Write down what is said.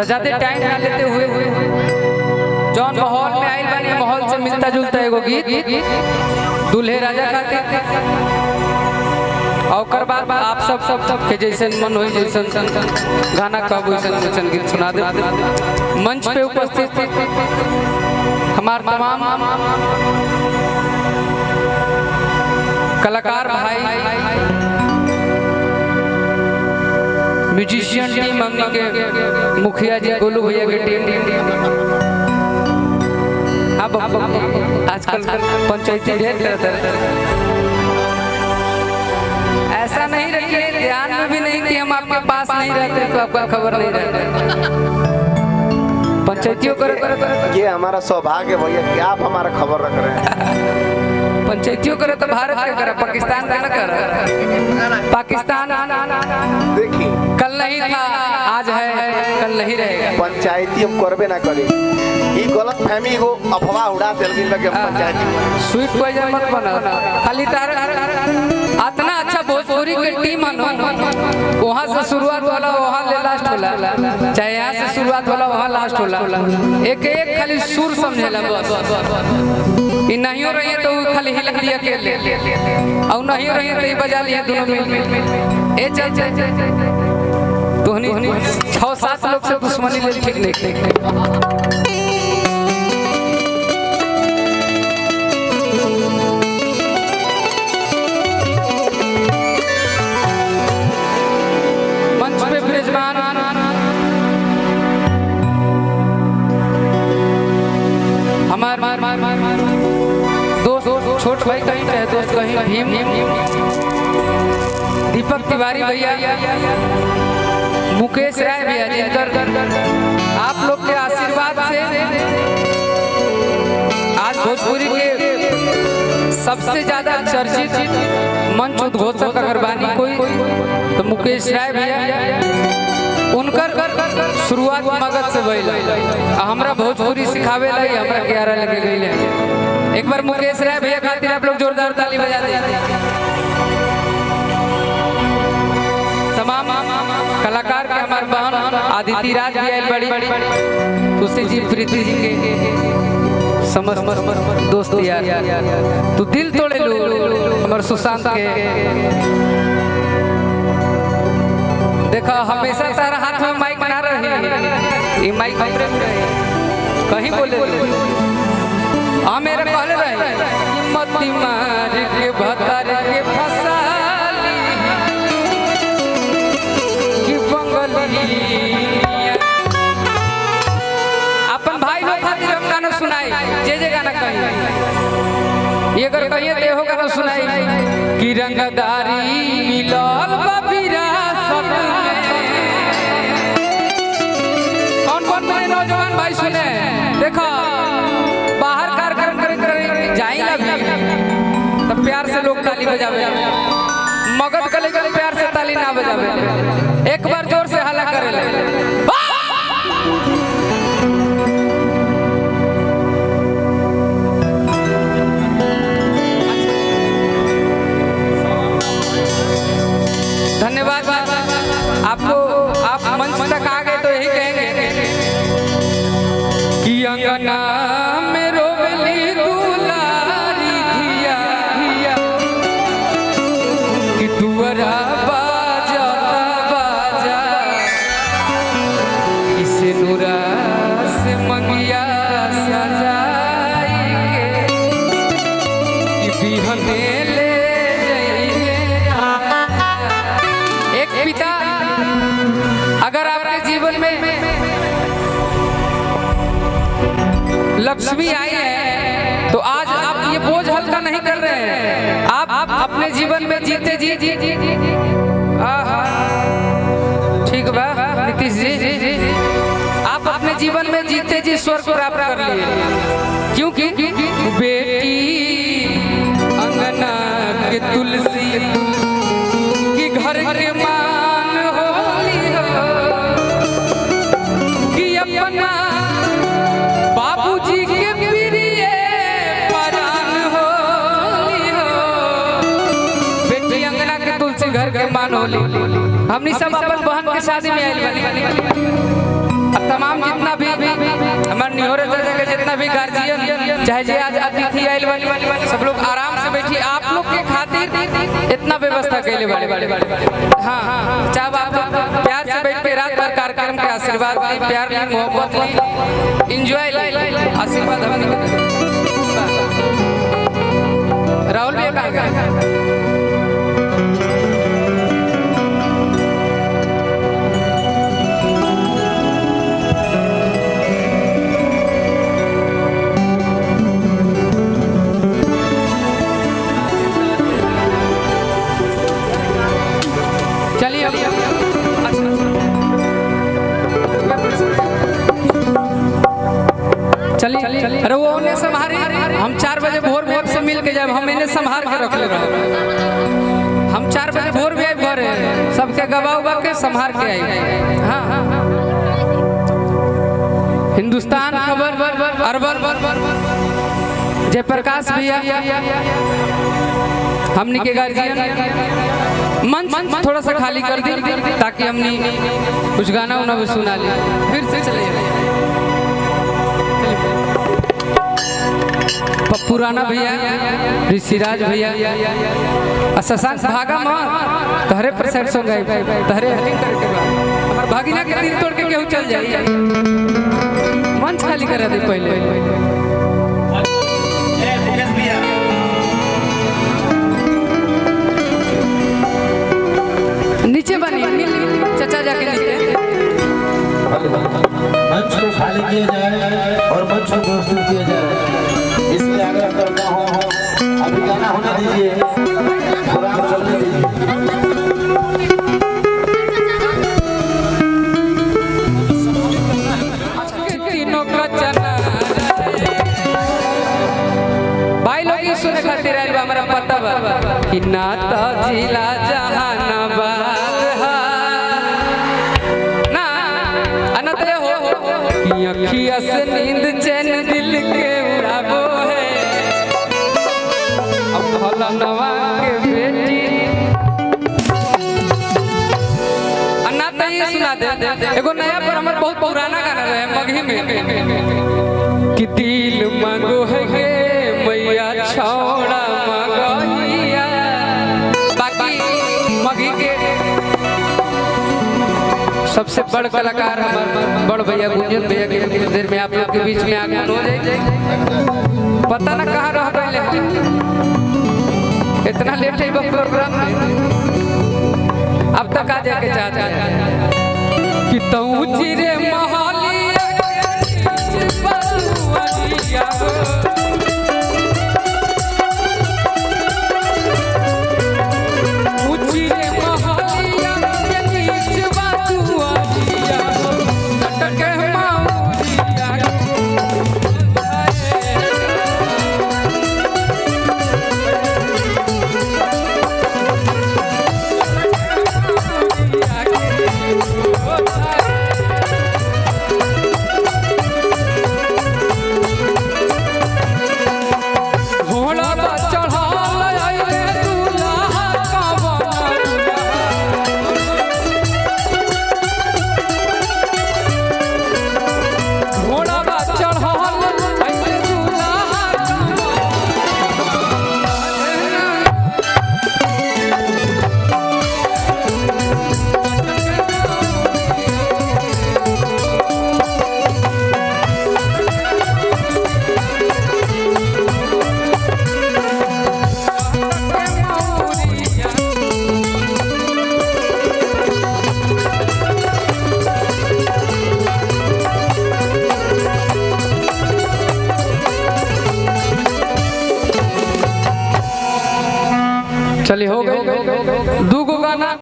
तो ज्यादा टाइम ना लेते हुए जौन माहौल में आइल बने माहौल से मिलता जुलता एगो गीत दूल्हे राजा खातिर और बाद आप सब के जैसे मन हो जैसे गाना कब वैसे गीत सुना दे। मंच पे उपस्थित हमारे तमाम कलाकार भाई म्यूजिशियन टीम हमने के मुखिया जी गोलू भैया के टीम अब आजकल पंचायती ढेर करते ऐसा नहीं रखिए ध्यान में भी नहीं कि हम आपके पास नहीं रहते तो आपका खबर नहीं रहता। पंचायतियों कर ये हमारा सौभाग्य भैया कि आप हमारा खबर रख रहे हैं। पंचायतियों करे तो भारत का करे पाकिस्तान का न करे। पाकिस्तान देखिए कल नहीं था आज है कल नहीं रहेगा। पंचायती हम करबे ना करी ये गलत फहमी को अफवाह उड़ा देलगिन लगे पंचायती स्वीट पॉइजन मत बना खाली तार इतना अच्छा भोजपुरी के टीम है वहाँ से शुरुआत वाला वहाँ ले लास्ट होला चाहे यहाँ से शुरुआत वाला वहाँ लास्ट होला एक एक खाली सुर समझेला बस ये नहीं हो रही है तो खाली हिल दिया के ले और नहीं हो रही है तो ये बजा लिया दोनों मिल ए चल तो 6-7 लोग से दुश्मनी ले ठीक नहीं मंच पे विराजमान हमार दोस्त छोट भाई कहीं कहे दोस्त कहीं भीम दीपक तिवारी भैया मुकेश राय भैया जिनकर आप लोग के आशीर्वाद से आज भोजपुरी के सबसे ज्यादा चर्चित मंच उद्घोषक अगर बानी कोई तो मुकेश राय भैया उनकर शुरुआत मगध से भइल हमरा भोजपुरी सिखावे ला हमरा क्यारा लगे गइले। एक बार मुकेश राय भैया खातिर आप लोग जोरदार ताली बजा दीजिए। तमाम कलाकार के हमारे बहन आदिति राज भी आयल बड़ी तुलसी जी प्रीति जी के समस्त दोस्त यार तू दिल तोड़े लो हमारे सुशांत के देखा हमेशा तारा हाथ में माइक ना रहे ये माइक कहीं बोले मेरे कहले रहे मती मार के भतार के फसाली कि बंगली अपन भाई लोग खातिर हम गाना सुनाई जे गाना कही ये अगर कहिए तो हो गाना सुनाई कि रंगदारी मिलल बबीरा सब कौन कौन मेरे नौजवान भाई सुने देखो बाहर कार्यक्रम करे जाएगा भी तो प्यार से लोग ताली बजावे मगध के लेकर प्यार से ताली ना बजावे एक बार जोर से हल्ला करे ले धन्यवाद आपको आप मंच तक आ गए तो यही कहेंगे कि अंगना में रोवली दुलारी धिया कि दुअरा बाजा बाजा इसे नूरा से मंगिया सजाई के कि बिहने ले एक पिता अगर आपके जीवन में लक्ष्मी आई है तो आज आप ये बोझ हल्का नहीं कर रहे हैं आप अपने जीवन में जीते जी ठीक बा नीतीश जी आप अपने जीवन में जीते जी स्वर्ग प्राप्त कर लिए क्योंकि बेटी अंगना के तुलसी की घर के मान होली हो कि अपना बाबूजी के प्रिय परान होली हो बेटी अंगना के तुलसी घर के मान होली हमनी सब अपन बहन के शादी में आइल बानी तमाम जितना भी हमारे निहोरे दादा के जितना भी गार्जियन चाहे जे आज अतिथि आइल वाली सब लोग आराम से बैठिए। आप लोग के खातिर इतना व्यवस्था कैले बड़े। हाँ चाहे आप लोग प्यार से बैठ के रात भर कार्यक्रम के आशीर्वाद ली, प्यार ली, मोहब्बत ली, एंजॉय ली, आशीर्वाद हमने राहुल भी कहा चलिए। अरे वो उन्हें संभारी, हम 4 बजे भोर से मिल के जब हम इन्हें संभाल के रख ले रहे। हम 4 बजे भोर भी आए घरे, सबके गवा उबा के संभाल के आई। हाँ हिंदुस्तान खबर अरबर जयप्रकाश भैया हमने के गार्जियन मंच थोड़ा सा खाली कर दी ताकि हमने कुछ गाना उना भी सुना लिया। फिर से चले पुराना भैया, ऋषिराज भैया, शशांक भागा मां तहरे पर सेट सो गए, तहरे हेडिंग करके हमार भागिना के दिल तोड़ के केहू चल जाई। मंच खाली करा दे पहले। नीचे बनी चाचा जाके नीचे मंच को खाली किया जाए और मंच को प्रस्तुत किया जाए, इसलिए आगे करना हो अभी गाना होने दीजिए, प्रोग्राम चलने दीजिए। भाई लोग ये सुने खातिर आइल बा, हमारा पता बा कि नाता जिला जहानाबाद हा ना अनत हो कि अखिया से नींद चैन दिल के उड़ाबो है। अब फलनवा के बेटी अनाता ये सुना दे। एगो नया पर हमार बहुत पुराना गाना रहे मगही में कि दिल मांगो है गे मैया छोड़ा मगहिया। बाकी मगही के सबसे बड़ कलाकार हमारे बड़ भैया गुंजन भैया के कुछ देर में आप लोग के बीच में आगमन हो जाए। पता ना कहाँ रह गए, इतना लेट है प्रोग्राम में। अब तक आ जाके चाहते हैं कि तू चिरे महालिया चलिए हो गए 2 गाना।